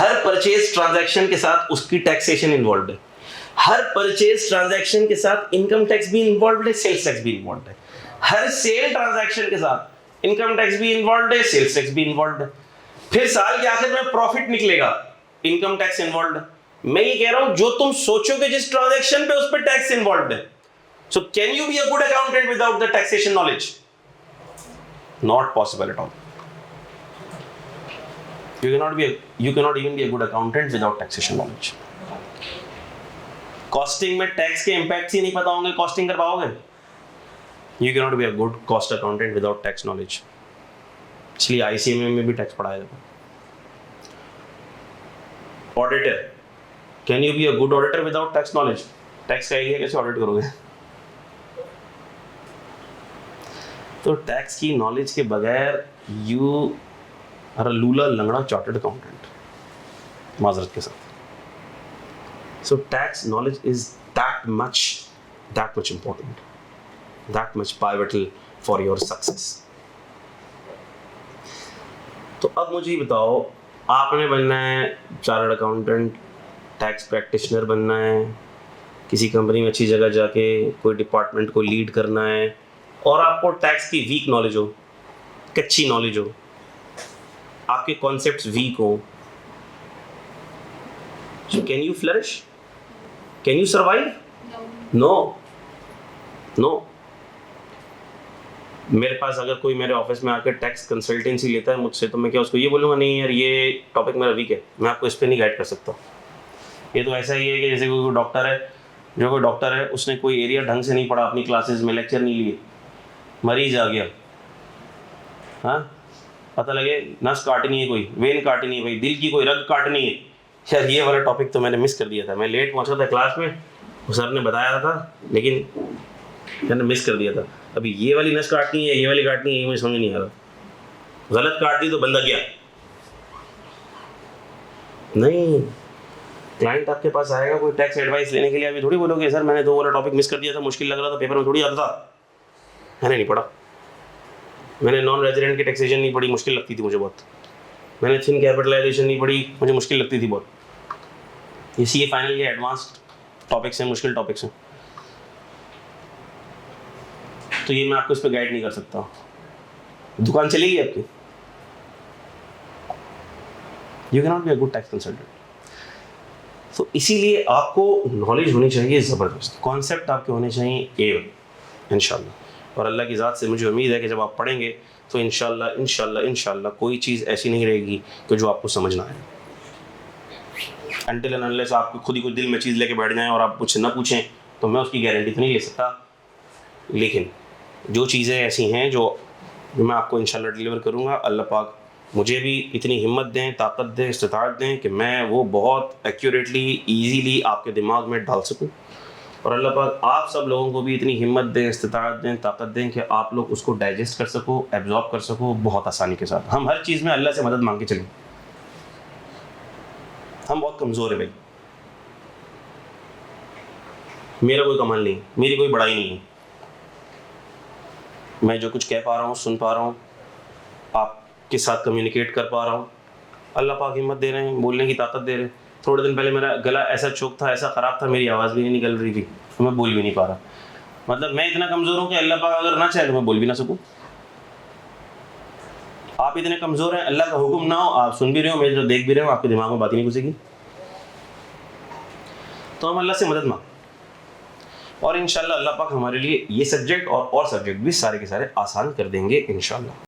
हर purchase transaction के साथ उसकी टैक्सेशन इन्वॉल्व है, हर परचेज ट्रांजैक्शन के साथ इनकम टैक्स भी इन्वॉल्व है, सेल्स टैक्स भी इन्वॉल्व है, हर सेल ट्रांजैक्शन के साथ इनकम टैक्स भी इन्वॉल्व है, सेल्स टैक्स भी इन्वॉल्व है। फिर साल के आखिर में प्रॉफिट निकलेगा, इनकम टैक्स इन्वॉल्व है। मैं ये कह रहा हूं जो तुम सोचोगे जिस ट्रांजैक्शन पे उस पर टैक्स इन्वॉल्व है। So can you be a good accountant without the taxation knowledge? Not possible at all. You cannot even be a good accountant without taxation knowledge. Costing में टैक्स के इम्पैक्ट ही नहीं पता होंगे, costing कर पाओगे? You cannot be a good cost accountant without tax knowledge. इसलिए ICMA में भी टैक्स पढ़ाया जाता है। Auditor, can you be a good auditor without tax knowledge? Tax का एरिया कैसे ऑडिट करोगे? तो टैक्स की नॉलेज के बगैर यू आर अ लूला लंगड़ा चार्टर्ड अकाउंटेंट, माजरत के साथ। So tax knowledge is that much important, that much pivotal for your success. तो अब मुझे बताओ, आपने बनना है चार्टर्ड अकाउंटेंट, टैक्स प्रैक्टिशनर बनना है, किसी कंपनी में अच्छी जगह जाके कोई डिपार्टमेंट को लीड करना है, और आपको टैक्स की वीक नॉलेज हो, कच्ची नॉलेज हो, आपके कॉन्सेप्ट्स वीक हो, so can you flourish? Can you survive? No. मेरे पास अगर कोई मेरे ऑफिस में आकर टैक्स कंसल्टेंसी लेता है मुझसे, तो मैं क्या उसको ये बोलूँगा, नहीं यार ये टॉपिक मेरा वीक है, मैं आपको इस पर नहीं गाइड कर सकता। ये तो ऐसा ही है कि जैसे कोई डॉक्टर है, उसने कोई एरिया ढंग से नहीं पढ़ा, अपनी क्लासेस में लेक्चर नहीं लिए, मरीज आ गया, हाँ, पता लगे नस काटनी है, कोई वेन काटनी है, भाई दिल की कोई रग काटनी है, यार ये वाला टॉपिक तो मैंने मिस कर दिया था, मैं लेट पहुंचा था क्लास में, सर ने बताया था लेकिन मैंने मिस कर दिया था। अभी ये वाली नस काटनी है, ये वाली काटनी है, ये मुझे समझ नहीं आ रहा, गलत काट दी तो बंदा क्या? नहीं, क्लाइंट आपके पास आएगा कोई टैक्स एडवाइस लेने के लिए, अभी थोड़ी बोलोगे सर मैंने 2 वाला टॉपिक मिस कर दिया था, मुश्किल लग रहा था, पेपर में थोड़ी आता था, मैंने नहीं पढ़ा, मैंने नॉन रेजिडेंट की टैक्सेशन नहीं पढ़ी, मुश्किल लगती थी मुझे बहुत, मैंने थिन कैपिटलाइजेशन नहीं पढ़ी, मुझे मुश्किल लगती थी बहुत। इसी फाइनल के एडवांस्ड टॉपिक्स हैं, मुश्किल टॉपिक्स हैं, तो ये मैं आपको इस पर गाइड नहीं कर सकता। दुकान चलेगी आपकी? You can not be a good tax consultant. तो इसीलिए आपको नॉलेज होनी चाहिए ज़बरदस्त, कॉन्सेप्ट आपके होने चाहिए A1 इंशाल्लाह, और अल्लाह की ज़ात से मुझे उम्मीद है कि जब आप पढ़ेंगे तो इंशाल्लाह कोई चीज़ ऐसी नहीं रहेगी कि जो आपको समझ ना आए। अनटिल एंड अनलेस आप खुद ही कुछ दिल में चीज़ लेके बैठ जाएं और आप मुझसे ना पूछें तो मैं उसकी गारंटी तो नहीं ले सकता, लेकिन जो चीज़ें ऐसी हैं जो मैं आपको इंशाल्लाह डिलीवर करूँगा, अल्लाह पाक मुझे भी इतनी हिम्मत दें, ताकत दें, इस्तिताअत दें कि मैं वो बहुत एक्यूरेटली, ईजीली आपके दिमाग में डाल सकूँ, और अल्लाह पाक आप सब लोगों को भी इतनी हिम्मत दें, इस्तिताअत दें, ताकत दें कि आप लोग उसको डाइजेस्ट कर सको, एब्जॉर्ब कर सको बहुत आसानी के साथ। हम हर चीज़ में अल्लाह से मदद मांग के चलें, हम बहुत कमज़ोर है भाई, मेरा कोई कमाल नहीं, मेरी कोई बड़ाई नहीं है, मैं जो कुछ कह पा रहा हूँ, सुन पा रहा हूँ, आपके साथ कम्युनिकेट कर पा रहा हूँ, अल्लाह पाक हिम्मत दे रहे हैं, बोलने की ताकत दे रहे हैं। थोड़े दिन पहले मेरा गला ऐसा चोक था, ऐसा ख़राब था, मेरी आवाज़ भी नहीं निकल रही थी, मैं बोल भी नहीं पा रहा। मतलब मैं इतना कमज़ोर हूँ कि अल्लाह पाक अगर ना चाहे तो मैं बोल भी ना सकूँ। आप इतने कमज़ोर हैं, अल्लाह का हुक्म ना हो, आप सुन भी रहे हो, मैं जो देख भी रहे हो, आपके दिमाग में बात ही नहीं घुसेगी। तो हम अल्लाह से मदद मांग, और इंशाल्लाह अल्लाह पाक हमारे लिए ये सब्जेक्ट और सब्जेक्ट भी सारे के सारे आसान कर देंगे इंशाल्लाह।